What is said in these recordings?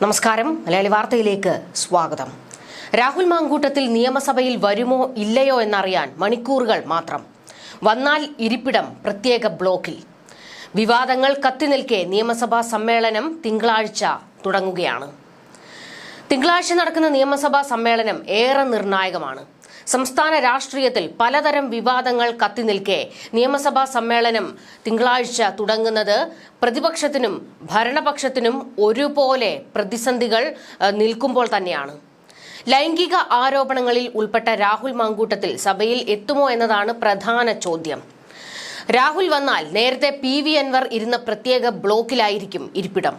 നമസ്കാരം. മലയാളി വാർത്തയിലേക്ക് സ്വാഗതം. രാഹുൽ മാങ്കൂട്ടത്തിൽ നിയമസഭയിൽ വരുമോ ഇല്ലയോ എന്നറിയാൻ മണിക്കൂറുകൾ മാത്രം. വന്നാൽ ഇരിപ്പിടം പ്രത്യേക ബ്ലോക്കിൽ. വിവാദങ്ങൾ കത്തിനിൽക്കെ നിയമസഭാ സമ്മേളനം തിങ്കളാഴ്ച തുടങ്ങുകയാണ്. തിങ്കളാഴ്ച നടക്കുന്ന നിയമസഭാ സമ്മേളനം ഏറെ നിർണായകമാണ്. സംസ്ഥാന രാഷ്ട്രീയത്തിൽ പലതരം വിവാദങ്ങൾ കത്തിനിൽക്കെ നിയമസഭാ സമ്മേളനം തിങ്കളാഴ്ച തുടങ്ങുന്നത് പ്രതിപക്ഷത്തിനും ഭരണപക്ഷത്തിനും ഒരുപോലെ പ്രതിസന്ധികൾ നിൽക്കുമ്പോൾ തന്നെയാണ്. ലൈംഗിക ആരോപണങ്ങളിൽ ഉൾപ്പെട്ട രാഹുൽ മാങ്കൂട്ടത്തിൽ സഭയിൽ എത്തുമോ എന്നതാണ് പ്രധാന ചോദ്യം. രാഹുൽ വന്നാൽ നേരത്തെ PV അൻവർ ഇരുന്ന പ്രത്യേക ബ്ലോക്കിലായിരിക്കും ഇരിപ്പിടം.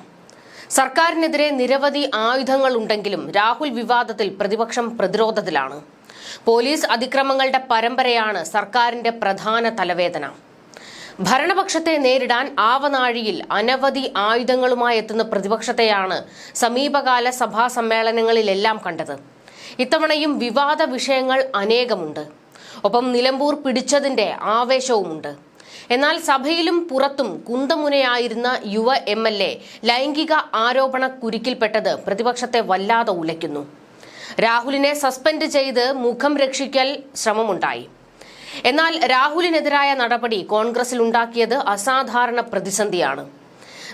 സർക്കാരിനെതിരെ നിരവധി ആയുധങ്ങൾ ഉണ്ടെങ്കിലും രാഹുൽ വിവാദത്തിൽ പ്രതിപക്ഷം പ്രതിരോധത്തിലാണ്. പോലീസ് അതിക്രമങ്ങളുടെ പരമ്പരയാണ് സർക്കാരിന്റെ പ്രധാന തലവേദന. ഭരണപക്ഷത്തെ നേരിടാൻ ആവനാഴിയിൽ അനവധി ആയുധങ്ങളുമായി എത്തുന്ന പ്രതിപക്ഷത്തെയാണ് സമീപകാല സഭാ സമ്മേളനങ്ങളിലെല്ലാം കണ്ടത്. ഇത്തവണയും വിവാദ വിഷയങ്ങൾ അനേകമുണ്ട്. ഒപ്പം നിലമ്പൂർ പിടിച്ചതിന്റെ ആവേശവുമുണ്ട്. എന്നാൽ സഭയിലും പുറത്തും കുന്തമുനയായിരുന്ന യുവ MLA ലൈംഗിക ആരോപണ കുരുക്കിൽപ്പെട്ടത് പ്രതിപക്ഷത്തെ വല്ലാതെ ഉലയ്ക്കുന്നു. രാഹുലിനെ സസ്പെൻഡ് ചെയ്ത് മുഖം രക്ഷിക്കൽ ശ്രമമുണ്ടായി. എന്നാൽ രാഹുലിനെതിരായ നടപടി കോൺഗ്രസിൽ ഉണ്ടാക്കിയത് അസാധാരണ പ്രതിസന്ധിയാണ്.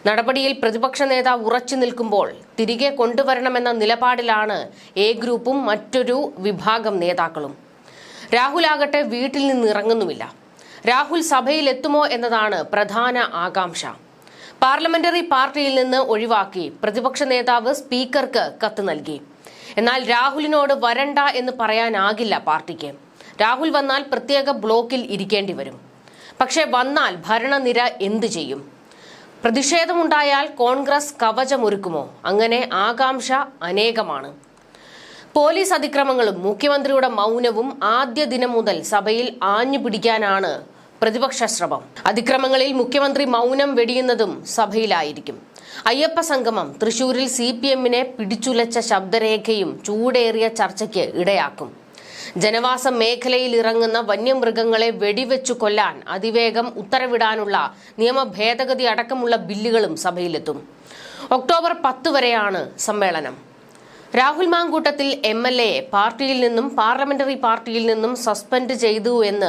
നടപടിയിൽ പ്രതിപക്ഷ നേതാവ് ഉറച്ചു നിൽക്കുമ്പോൾ തിരികെ കൊണ്ടുവരണമെന്ന നിലപാടിലാണ് A ഗ്രൂപ്പും മറ്റൊരു വിഭാഗം നേതാക്കളും. രാഹുലാകട്ടെ വീട്ടിൽ നിന്ന് ഇറങ്ങുന്നുമില്ല. രാഹുൽ സഭയിൽ എത്തുമോ എന്നതാണ് പ്രധാന ആകാംക്ഷ. പാർലമെന്ററി പാർട്ടിയിൽ നിന്ന് ഒഴിവാക്കി പ്രതിപക്ഷ നേതാവ് സ്പീക്കർക്ക് കത്ത് നൽകി. എന്നാൽ രാഹുലിനോട് വരണ്ട എന്ന് പറയാനാകില്ല പാർട്ടിക്ക്. രാഹുൽ വന്നാൽ പ്രത്യേക ബ്ലോക്കിൽ ഇരിക്കേണ്ടി വരും. പക്ഷേ വന്നാൽ ഭരണനിര എന്തു ചെയ്യും? പ്രതിഷേധമുണ്ടായാൽ കോൺഗ്രസ് കവചമൊരുക്കുമോ? അങ്ങനെ ആകാംക്ഷ അനേകമാണ്. പോലീസ് അതിക്രമങ്ങളും മുഖ്യമന്ത്രിയുടെ മൗനവും ആദ്യ ദിനം മുതൽ സഭയിൽ ആഞ്ഞു പിടിക്കാനാണ് പ്രതിപക്ഷ ശ്രമം. അതിക്രമങ്ങളിൽ മുഖ്യമന്ത്രി മൗനം വെടിയുന്നതും സഭയിലായിരിക്കും. അയ്യപ്പ സംഗമം തൃശൂരിൽ CPM-നെ പിടിച്ചുലച്ച ശബ്ദരേഖയും ചൂടേറിയ ചർച്ചയ്ക്ക് ഇടയാക്കും. ജനവാസ മേഖലയിൽ ഇറങ്ങുന്ന വന്യമൃഗങ്ങളെ വെടിവെച്ചു കൊല്ലാൻ അതിവേഗം ഉത്തരവിടാനുള്ള നിയമ ഭേദഗതി അടക്കമുള്ള ബില്ലുകളും സഭയിലെത്തും. ഒക്ടോബർ 10 വരെയാണ് സമ്മേളനം. രാഹുൽ മാങ്കൂട്ടത്തിൽ MLA-യെ പാർട്ടിയിൽ നിന്നും പാർലമെന്ററി പാർട്ടിയിൽ നിന്നും സസ്പെൻഡ് ചെയ്തു എന്ന്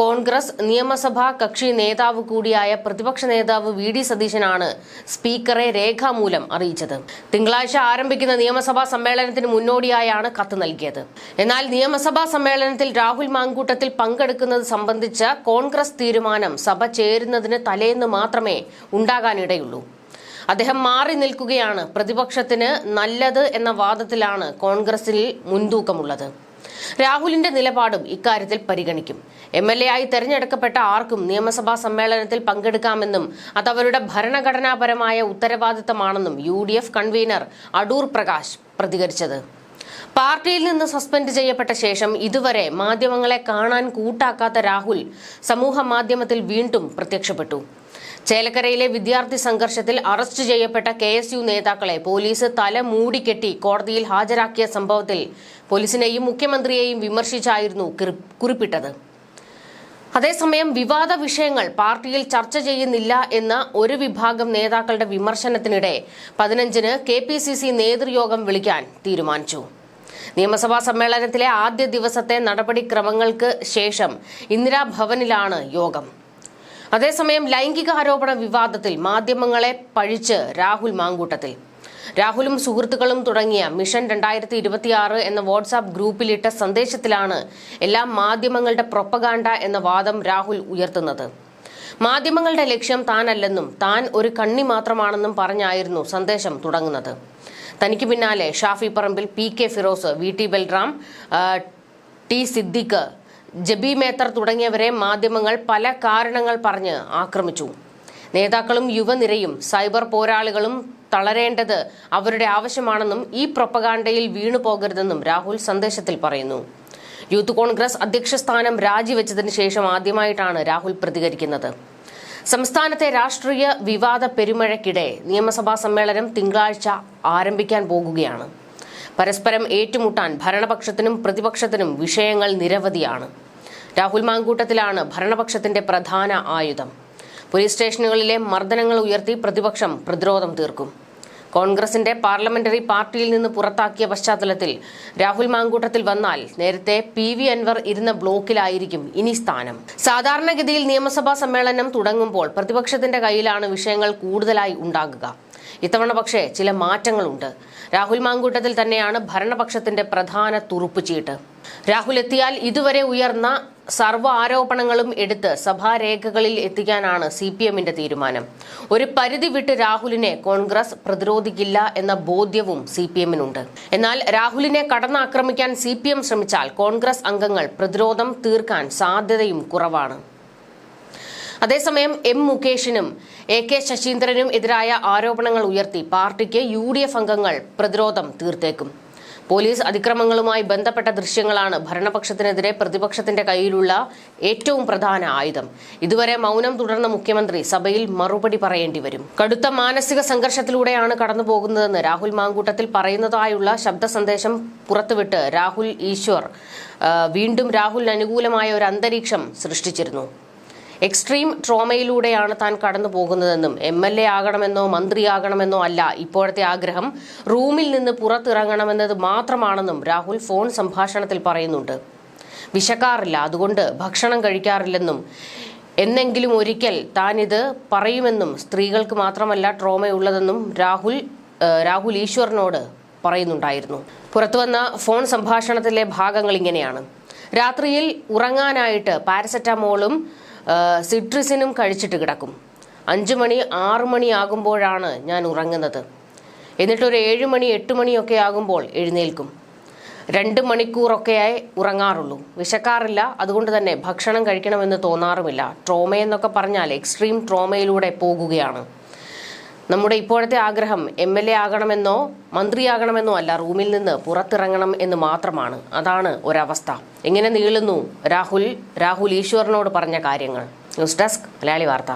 കോൺഗ്രസ് നിയമസഭാ കക്ഷി നേതാവ് കൂടിയായ പ്രതിപക്ഷ നേതാവ് VD സതീശനാണ് സ്പീക്കറെ രേഖാമൂലം അറിയിച്ചത്. തിങ്കളാഴ്ച ആരംഭിക്കുന്ന നിയമസഭാ സമ്മേളനത്തിന് മുന്നോടിയായാണ് കത്ത് നൽകിയത്. എന്നാൽ നിയമസഭാ സമ്മേളനത്തിൽ രാഹുൽ മാങ്കൂട്ടത്തിൽ പങ്കെടുക്കുന്നത് സംബന്ധിച്ച കോൺഗ്രസ് തീരുമാനം സഭ ചേരുന്നതിന് തലേന്ന് മാത്രമേ ഉണ്ടാകാനിടയുള്ളൂ. അദ്ദേഹം മാറി നിൽക്കുകയാണ് പ്രതിപക്ഷത്തിന് നല്ലത് എന്ന വാദത്തിലാണ് കോൺഗ്രസിൽ മുൻതൂക്കമുള്ളത്. രാഹുലിന്റെ നിലപാടും ഇക്കാര്യത്തിൽ പരിഗണിക്കും. MLA ആയി തെരഞ്ഞെടുക്കപ്പെട്ട ആർക്കും നിയമസഭാ സമ്മേളനത്തിൽ പങ്കെടുക്കാമെന്നും അതവരുടെ ഭരണഘടനാപരമായ ഉത്തരവാദിത്തമാണെന്നും UDF കൺവീനർ അടൂർ പ്രകാശ് പ്രതികരിച്ചത്. പാർട്ടിയിൽ നിന്ന് സസ്പെൻഡ് ചെയ്യപ്പെട്ട ശേഷം ഇതുവരെ മാധ്യമങ്ങളെ കാണാൻ കൂട്ടാക്കാത്ത രാഹുൽ സമൂഹ മാധ്യമത്തിൽ വീണ്ടും പ്രത്യക്ഷപ്പെട്ടു. ചേലക്കരയിലെ വിദ്യാർത്ഥി സംഘർഷത്തിൽ അറസ്റ്റ് ചെയ്യപ്പെട്ട KSU നേതാക്കളെ പോലീസ് തല മൂടിക്കെട്ടി കോടതിയിൽ ഹാജരാക്കിയ സംഭവത്തിൽ പോലീസിനെയും മുഖ്യമന്ത്രിയെയും വിമർശിച്ചായിരുന്നു കുറിപ്പിട്ടത്. അതേസമയം വിവാദ വിഷയങ്ങൾ പാർട്ടിയിൽ ചർച്ച ചെയ്യുന്നില്ല എന്ന ഒരു വിഭാഗം നേതാക്കളുടെ വിമർശനത്തിനിടെ 15-ന് KPCC നേതൃയോഗം വിളിക്കാൻ തീരുമാനിച്ചു. നിയമസഭാ സമ്മേളനത്തിലെ ആദ്യ ദിവസത്തെ നടപടിക്രമങ്ങൾക്ക് ശേഷം ഇന്ദിരാഭവനിലാണ് യോഗം. അതേസമയം ലൈംഗികാരോപണ വിവാദത്തിൽ മാധ്യമങ്ങളെ പഴിച്ച് രാഹുൽ മാങ്കൂട്ടത്തിൽ. രാഹുലും സുഹൃത്തുക്കളും തുടങ്ങിയ മിഷൻ 2026 എന്ന വാട്സാപ്പ് ഗ്രൂപ്പിലിട്ട സന്ദേശത്തിലാണ് എല്ലാം മാധ്യമങ്ങളുടെ പ്രൊപ്പഗാൻഡ എന്ന വാദം രാഹുൽ ഉയർത്തുന്നത്. മാധ്യമങ്ങളുടെ ലക്ഷ്യം താനല്ലെന്നും താൻ ഒരു കണ്ണി മാത്രമാണെന്നും പറഞ്ഞായിരുന്നു സന്ദേശം തുടങ്ങുന്നത്. തനിക്ക് പിന്നാലെ Shafi Parambil, PK Firoz, VT Balram, T Siddique, Jebi Mather തുടങ്ങിയവരെ മാധ്യമങ്ങൾ പല കാരണങ്ങൾ പറഞ്ഞ് ആക്രമിച്ചു. നേതാക്കളും യുവനിരയും സൈബർ പോരാളികളും തളരേണ്ടത് അവരുടെ ആവശ്യമാണെന്നും ഈ പ്രൊപ്പഗാൻഡയിൽ വീണുപോകരുതെന്നും രാഹുൽ സന്ദേശത്തിൽ പറയുന്നു. യൂത്ത് കോൺഗ്രസ് അധ്യക്ഷ സ്ഥാനം രാജിവെച്ചതിന് ശേഷം ആദ്യമായിട്ടാണ് രാഹുൽ പ്രതികരിക്കുന്നത്. സംസ്ഥാനത്തെ രാഷ്ട്രീയ വിവാദ പെരുമഴയ്ക്കിടെ നിയമസഭാ സമ്മേളനം തിങ്കളാഴ്ച ആരംഭിക്കാൻ പോകുകയാണ്. പരസ്പരം ഏറ്റുമുട്ടാൻ ഭരണപക്ഷത്തിനും പ്രതിപക്ഷത്തിനും വിഷയങ്ങൾ നിരവധിയാണ്. രാഹുൽ മാങ്കൂട്ടത്തിലാണ് ഭരണപക്ഷത്തിന്റെ പ്രധാന ആയുധം. പോലീസ് സ്റ്റേഷനുകളിലെ മർദ്ദനങ്ങൾ ഉയർത്തി പ്രതിപക്ഷം പ്രതിരോധം തീർക്കും. കോൺഗ്രസിന്റെ പാർലമെന്ററി പാർട്ടിയിൽ നിന്ന് പുറത്താക്കിയ പശ്ചാത്തലത്തിൽ രാഹുൽ മാങ്കൂട്ടത്തിൽ വന്നാൽ നേരത്തെ PV അൻവർ ഇരുന്ന ബ്ലോക്കിലായിരിക്കും ഇനി സ്ഥാനം. സാധാരണഗതിയിൽ നിയമസഭാ സമ്മേളനം തുടങ്ങുമ്പോൾ പ്രതിപക്ഷത്തിന്റെ കയ്യിലാണ് വിഷയങ്ങൾ കൂടുതലായി ഉണ്ടാകുക. ഇത്തവണ പക്ഷേ ചില മാറ്റങ്ങളുണ്ട്. രാഹുൽ മാങ്കൂട്ടത്തിൽ തന്നെയാണ് ഭരണപക്ഷത്തിന്റെ പ്രധാന തുറുപ്പുചീട്ട്. രാഹുൽ എത്തിയാൽ ഇതുവരെ ഉയർന്ന സർവ്വ ആരോപണങ്ങളും എടുത്ത് സഭാരേഖകളിൽ എത്തിക്കാനാണ് CPMന്റെ തീരുമാനം. ഒരു പരിധി വിട്ട് രാഹുലിനെ കോൺഗ്രസ് പ്രതിരോധിക്കില്ല എന്ന ബോധ്യവും CPMനുണ്ട്. എന്നാൽ രാഹുലിനെ കടന്നാക്രമിക്കാൻ CPM ശ്രമിച്ചാൽ കോൺഗ്രസ് അംഗങ്ങൾ പ്രതിരോധം തീർക്കാൻ സാധ്യതയും കുറവാണ്. അതേസമയം M മുകേഷിനും AK ശശീന്ദ്രനും എതിരായ ആരോപണങ്ങൾ ഉയർത്തി പാർട്ടിക്ക് UDF അംഗങ്ങൾ പ്രതിരോധം തീർത്തേക്കും. പോലീസ് അതിക്രമങ്ങളുമായി ബന്ധപ്പെട്ട ദൃശ്യങ്ങളാണ് ഭരണപക്ഷത്തിനെതിരെ പ്രതിപക്ഷത്തിന്റെ കയ്യിലുള്ള ഏറ്റവും പ്രധാന ആയുധം. ഇതുവരെ മൗനം തുടർന്ന മുഖ്യമന്ത്രി സഭയിൽ മറുപടി പറയേണ്ടി വരും. കടുത്ത മാനസിക സംഘർഷത്തിലൂടെയാണ് കടന്നുപോകുന്നതെന്ന് രാഹുൽ മാങ്കൂട്ടത്തിൽ പറയുന്നതായുള്ള ശബ്ദ സന്ദേശം പുറത്തുവിട്ട് രാഹുൽ ഈശ്വർ വീണ്ടും രാഹുലിന് അനുകൂലമായ ഒരു അന്തരീക്ഷം സൃഷ്ടിച്ചിരുന്നു. എക്സ്ട്രീം ട്രോമയിലൂടെയാണ് താൻ കടന്നു പോകുന്നതെന്നും MLA ആകണമെന്നോ മന്ത്രിയാകണമെന്നോ അല്ല ഇപ്പോഴത്തെ ആഗ്രഹം, റൂമിൽ നിന്ന് പുറത്തിറങ്ങണമെന്നത് മാത്രമാണെന്നും രാഹുൽ ഫോൺ സംഭാഷണത്തിൽ പറയുന്നുണ്ട്. വിശക്കാറില്ല, അതുകൊണ്ട് ഭക്ഷണം കഴിക്കാറില്ലെന്നും എന്നെങ്കിലും ഒരിക്കൽ താൻ ഇത് പറയുമെന്നും സ്ത്രീകൾക്ക് മാത്രമല്ല ട്രോമയുള്ളതെന്നും രാഹുൽ ഈശ്വറിനോട് പറയുന്നുണ്ടായിരുന്നു. പുറത്തുവന്ന ഫോൺ സംഭാഷണത്തിലെ ഭാഗങ്ങൾ ഇങ്ങനെയാണ്. രാത്രിയിൽ ഉറങ്ങാനായിട്ട് പാരസെറ്റമോളും സിട്രിസിനും കഴിച്ചിട്ട് കിടക്കും. 5 മണി 6 മണി ആകുമ്പോഴാണ് ഞാൻ ഉറങ്ങുന്നത്. എന്നിട്ടൊരു 7 മണി 8 മണിയൊക്കെ ആകുമ്പോൾ എഴുന്നേൽക്കും. 2 മണിക്കൂറൊക്കെയായി ഉറങ്ങാറുള്ളൂ. വിശക്കാറില്ല, അതുകൊണ്ട് തന്നെ ഭക്ഷണം കഴിക്കണമെന്ന് തോന്നാറുമില്ല. ട്രോമയെന്നൊക്കെ പറഞ്ഞാൽ എക്സ്ട്രീം ട്രോമയിലൂടെ പോകുകയാണ്. നമ്മുടെ ഇപ്പോഴത്തെ ആഗ്രഹം MLA ആകണമെന്നോ മന്ത്രിയാകണമെന്നോ അല്ല, റൂമിൽ നിന്ന് പുറത്തിറങ്ങണം എന്ന് മാത്രമാണ്. അതാണ് ഒരവസ്ഥ. എങ്ങനെ നീളുന്നു രാഹുൽ ഈശ്വറിനോട് പറഞ്ഞ കാര്യങ്ങൾ. ന്യൂസ് ഡെസ്ക് മലയാളി വാർത്ത.